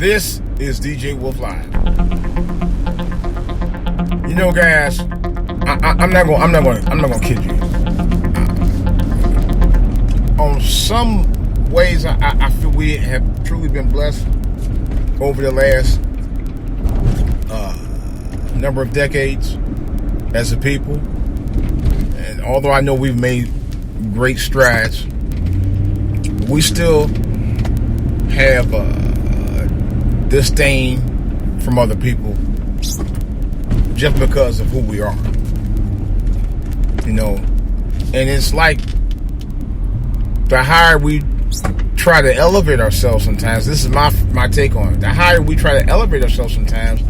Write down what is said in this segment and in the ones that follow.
This is DJ Wolf Live. You know, guys, I'm not gonna kid you. On some ways, I feel we have truly been blessed over the last number of decades as a people. And although I know we've made great strides, we still have disdain from other people just because of who we are. You know, and it's like the higher we try to elevate ourselves sometimes, this is my take on it. The higher we try to elevate ourselves sometimes,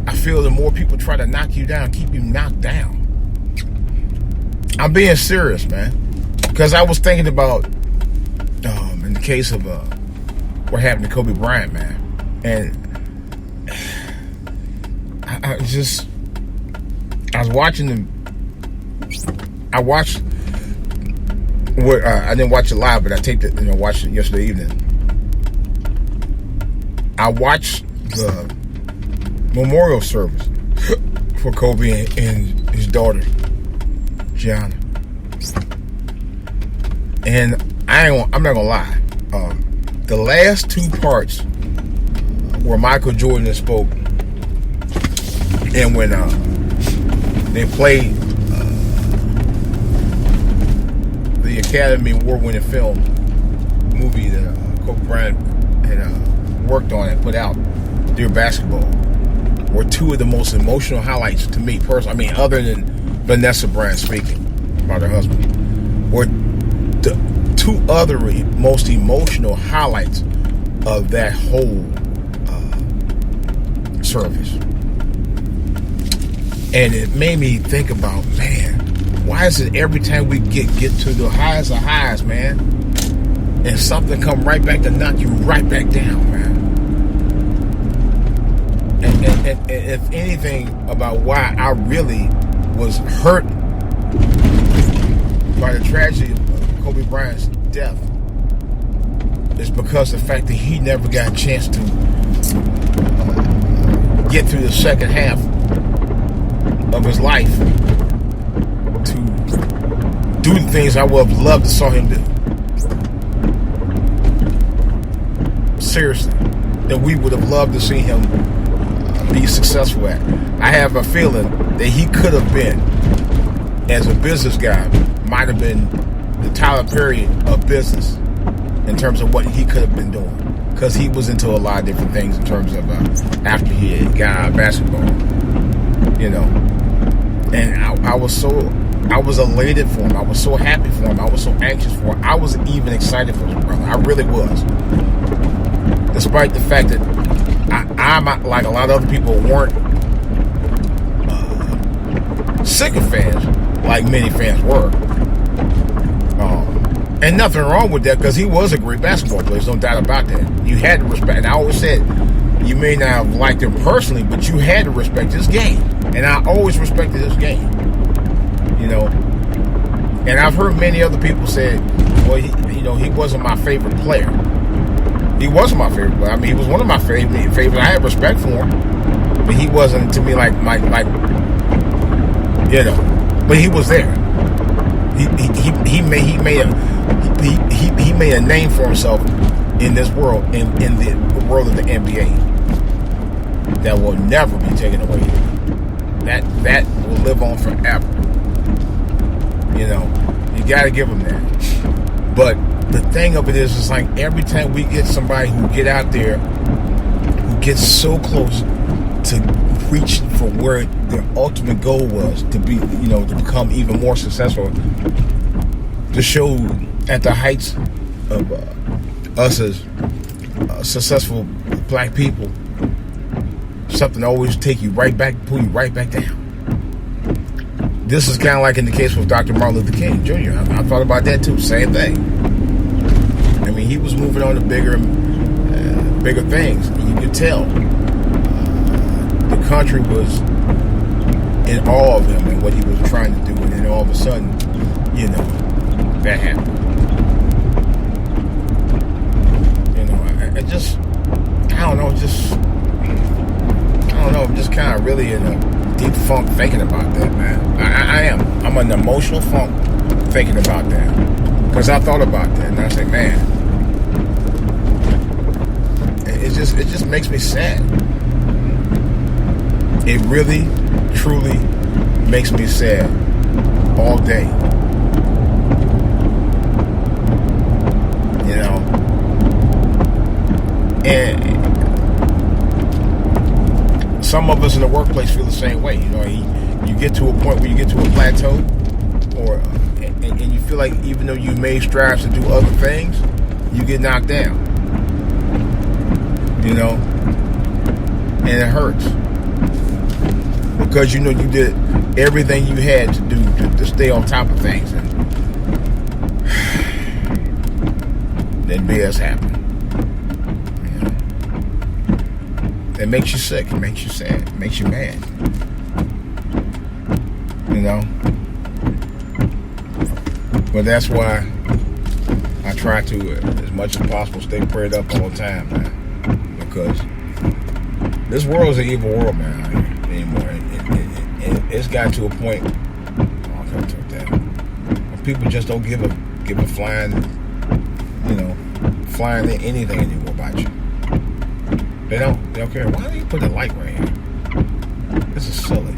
I feel the more people try to knock you down, keep you knocked down. I'm being serious, man. Because I was thinking about, in the case of what happened to Kobe Bryant, man. And I was watching them. I watched what I didn't watch it live, but I taped it and watched it yesterday evening. I watched the memorial service for Kobe and his daughter, Gianna. And I'm not gonna lie. The last two parts where Michael Jordan spoke, and when they played the Academy Award-winning film movie that Kobe Bryant had worked on and put out, Dear Basketball, were two of the most emotional highlights to me personally. I mean, other than Vanessa Bryant speaking about her husband, were the two other most emotional highlights of that whole service. And it made me think about, man, why is it every time we get to the highest of highs, man, and something come right back to knock you right back down, man? And if anything about why I really was hurt by the tragedy of Kobe Bryant's death, is because of the fact that he never got a chance to get through the second half of his life to do the things I would have loved to saw him do. Seriously, that we would have loved to see him be successful at. I have a feeling that he could have been, as a business guy, might have been the Tyler Perry of business in terms of what he could have been doing, because he was into a lot of different things in terms of after he had got out of basketball, you know. And I was elated for him. I was so happy for him. I was so anxious for him. I was even excited for his brother. I really was. Despite the fact that I'm like a lot of other people weren't Sixers fans like many fans were. And nothing wrong with that, because he was a great basketball player. There's no doubt about that. You had to respect. And I always said, you may not have liked him personally, but you had to respect his game. And I always respected his game. You know. And I've heard many other people say, well, he wasn't my favorite player. He wasn't my favorite player. I mean, he was one of my favorites. I had respect for him. But he wasn't, to me, like you know. But he was there. He made a name for himself in this world, in the world of the NBA, that will never be taken away. That will live on forever. You know, you got to give him that. But the thing of it is, it's like every time we get somebody who get out there, who gets so close to reach for where their ultimate goal was, to be, to become even more successful, to show at the heights of us as successful black people, something always pull you right back down. This is kind of like in the case with Dr. Martin Luther King Jr. I thought about that too. Same thing. I mean, he was moving on to bigger things. You could tell the country was in awe of him and what he was trying to do, and then all of a sudden, that happened. I don't know. really in a deep funk thinking about that, man. I am. I'm in an emotional funk thinking about that. Because I thought about that, and I said, man, it just makes me sad. It really, truly makes me sad all day. You know, and some of us in the workplace feel the same way. You know, you get to a point where you get to a plateau, or and you feel like even though you made strides to do other things, you get knocked down. You know, and it hurts because you know you did everything you had to do to stay on top of things, and then BS happened. It makes you sick. It makes you sad. It makes you mad. You know? But that's why I try to, as much as possible, stay prayed up all the time, man. Because this world is an evil world, man, anymore. It's got to a point, I can't talk that, where people just don't give a flying, you know, flying anything anymore about you. They don't care. Why do you put the light right here? This is silly.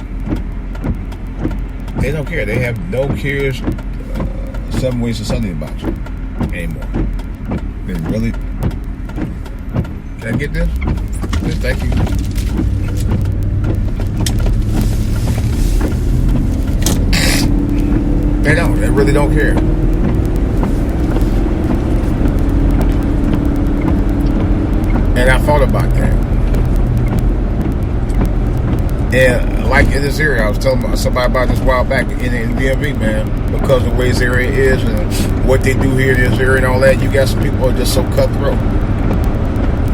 They don't care. They have no cares, 7 ways to Sunday about you anymore. They really. Can I get this? Thank you. They don't. They really don't care. And I thought about that. And like in this area, I was telling somebody about this a while back in the DMV, man, because of the way this area is and what they do here in this area and all that, you got some people who are just so cutthroat.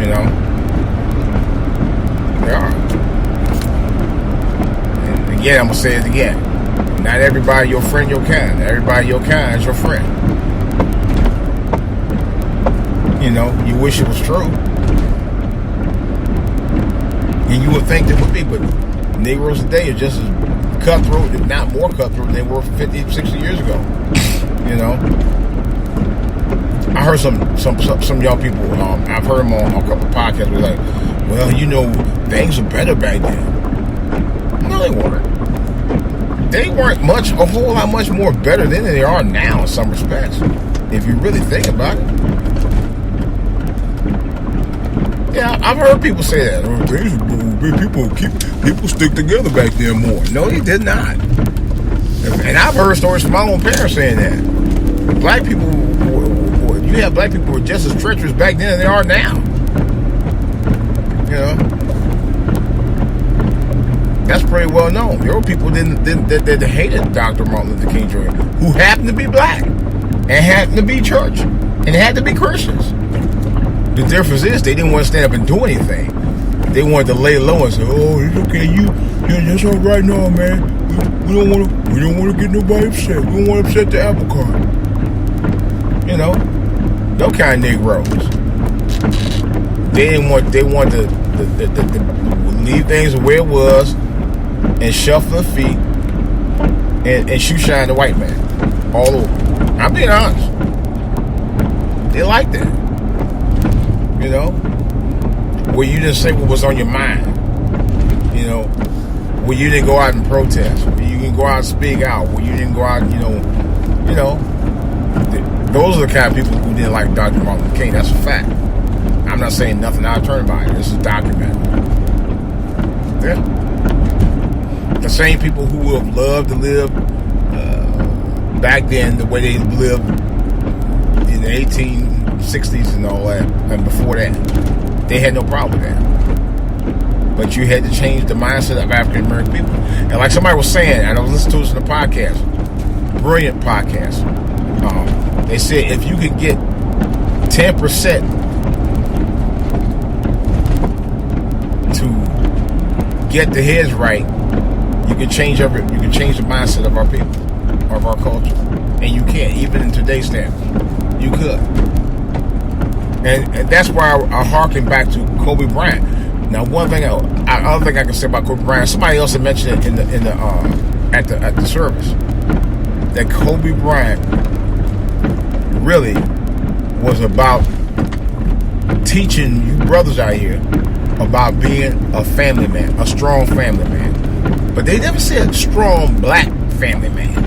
You know? They are. And again, I'm going to say it again. Not everybody your friend, your kind. Not everybody your kind is your friend. You know, you wish it was true. And you would think they would be, but Negroes today are just as cutthroat, if not more cutthroat than they were 50, 60 years ago. You know? I heard some y'all people, I've heard them on a couple of podcasts, were like, well, you know, things were better back then. No, they weren't. They weren't a whole lot much more better than they are now in some respects, if you really think about it. Yeah, I've heard people say that. People stick together back then more. No, they did not. And I've heard stories from my own parents saying that. Black people, you have black people who were just as treacherous back then as they are now. You know, that's pretty well known. There were people that hated Dr. Martin Luther King Jr. who happened to be black and happened to be church and had to be Christians. The difference is they didn't want to stand up and do anything. They wanted to lay low and say, "Oh, it's okay, yeah, that's all right now, man. We don't want to get nobody upset. We don't want to upset the apple cart." You know, those kind of Negroes. They wanted to leave things the way it was and shuffle their feet and shoe shine the white man all over. I'm being honest. They like that. You know, where you didn't say what was on your mind. You know, where you didn't go out and protest. Where you didn't go out and speak out. Where you didn't go out, you know. Those are the kind of people who didn't like Dr. Martin Luther King. That's a fact. I'm not saying nothing out of turn by it. This is documented. Yeah. The same people who would have loved to live back then the way they lived in the 1860s and all that, and before that, they had no problem with that. But you had to change the mindset of African American people. And like somebody was saying, and I was listening to this in a podcast, brilliant podcast. They said if you could get 10% to get the heads right, you can change the mindset of our people, of our culture, and you can, even in today's standards, you could. And that's why I harken back to Kobe Bryant. Now, other thing I can say about Kobe Bryant, somebody else had mentioned it at the service, that Kobe Bryant really was about teaching you brothers out here about being a family man, a strong family man. But they never said strong black family man,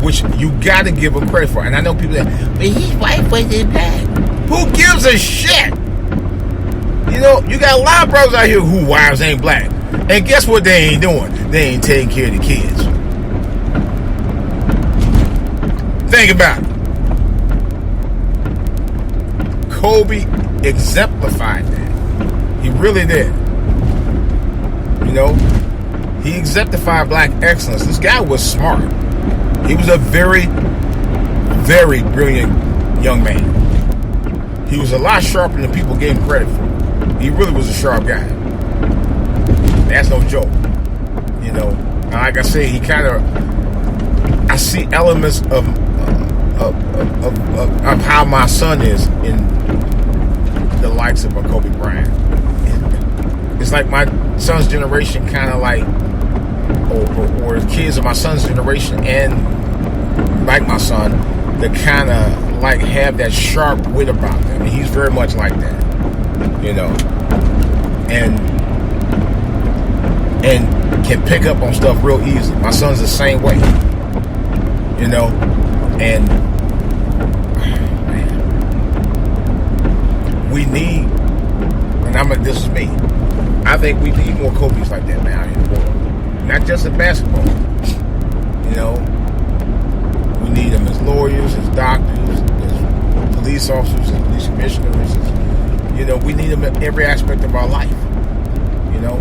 which you got to give him credit for. And I know people that, but his wife wasn't black. Who gives a shit? You know, you got a lot of brothers out here who wives ain't black. And guess what they ain't doing? They ain't taking care of the kids. Think about it. Kobe exemplified that. He really did. You know, he exemplified black excellence. This guy was smart. He was a very, very brilliant young man. He was a lot sharper than people gave him credit for. He really was a sharp guy. That's no joke. You know, like I say, I see elements of how my son is in the likes of a Kobe Bryant. It's like my son's generation kind of like, or the kids of my son's generation and like my son, that kind of like have that sharp wit about them. And he's very much like that, you know, and can pick up on stuff real easy. My son's the same way, you know, and man, we need, and this is me, I think we need more Kobe's like that now in the world. Not just in basketball. You know, we need them as lawyers, as doctors, as police officers, as police commissioners. You know, we need them in every aspect of our life. You know,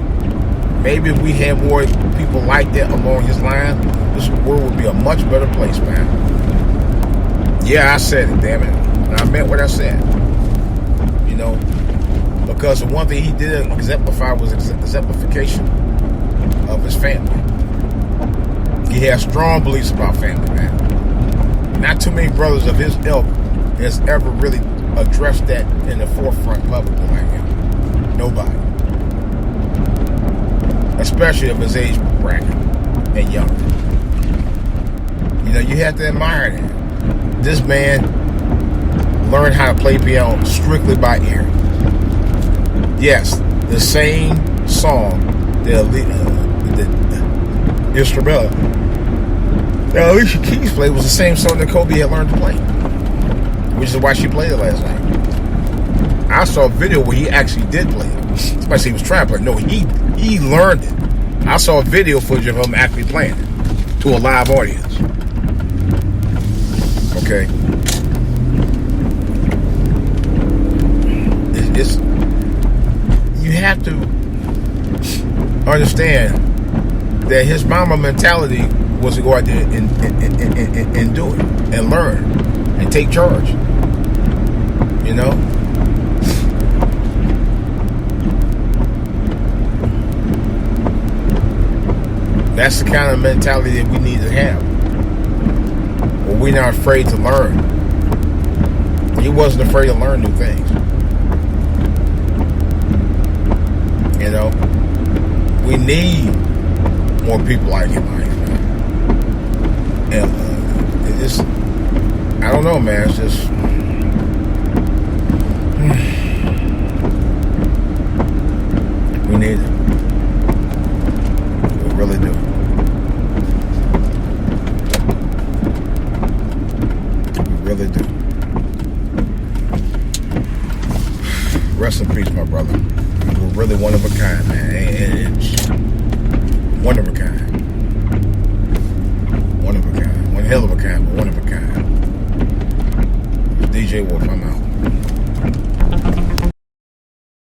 maybe if we had more people like that along his line, this world would be a much better place, man. Yeah, I said it, damn it. And I meant what I said. You know, because the one thing he did exemplify was exemplification of his family. He has strong beliefs about family, man. Not too many brothers of his ilk has ever really addressed that in the forefront publicly like him. Nobody. Especially of his age bracket and younger. You know, you have to admire that. This man learned how to play piano strictly by ear. Yes, the same song the instrumental that Alicia Keys played was the same song that Kobe had learned to play, which is why she played it last night. I saw a video where he actually did play it. Somebody said he was trying to play it. No, he learned it. I saw a video footage of him actually playing it to a live audience. Okay. You have to understand that his mama mentality was to go out there and do it and learn and take charge. You know? That's the kind of mentality that we need to have. Where we're not afraid to learn. He wasn't afraid to learn new things. You know? We need more people like him, man. And it just, I don't know, man. It's just, we need it. We really do. We really do. Rest in peace, my brother. You were really one of a kind, man. It's one of a kind. One of a kind. One hell of a kind, but one of a kind. DJ Wolf, I'm out.